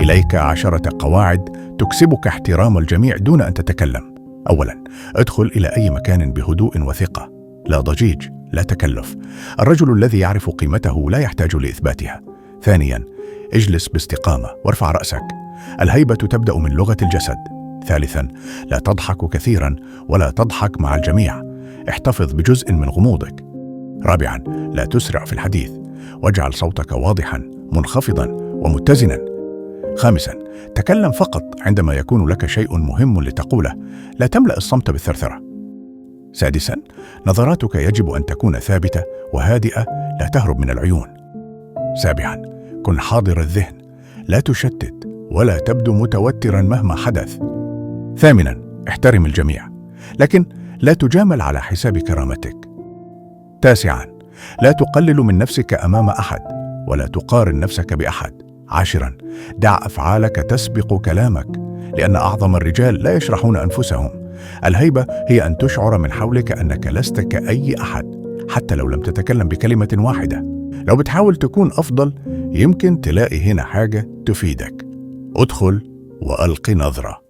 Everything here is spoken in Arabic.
إليك 10 قواعد تكسبك احترام الجميع دون أن تتكلم. أولاً، ادخل إلى أي مكان بهدوء وثقة، لا ضجيج، لا تكلف. الرجل الذي يعرف قيمته لا يحتاج لإثباتها. ثانياً، اجلس باستقامة وارفع رأسك. الهيبة تبدأ من لغة الجسد. ثالثاً، لا تضحك كثيراً ولا تضحك مع الجميع، احتفظ بجزء من غموضك. رابعاً، لا تسرع في الحديث، واجعل صوتك واضحاً منخفضاً ومتزناً. خامساً، تكلم فقط عندما يكون لك شيء مهم لتقوله، لا تملأ الصمت بالثرثرة. سادساً، نظراتك يجب أن تكون ثابتة وهادئة، لا تهرب من العيون. سابعاً، كن حاضر الذهن، لا تشتت ولا تبدو متوتراً مهما حدث. ثامناً، احترم الجميع، لكن لا تجامل على حساب كرامتك. تاسعاً، لا تقلل من نفسك أمام أحد ولا تقارن نفسك بأحد. عاشراً، دع أفعالك تسبق كلامك، لأن أعظم الرجال لا يشرحون أنفسهم. الهيبة هي أن تشعر من حولك أنك لست كأي أحد، حتى لو لم تتكلم بكلمة واحدة. لو بتحاول تكون أفضل، يمكن تلاقي هنا حاجة تفيدك. ادخل وألق نظرة.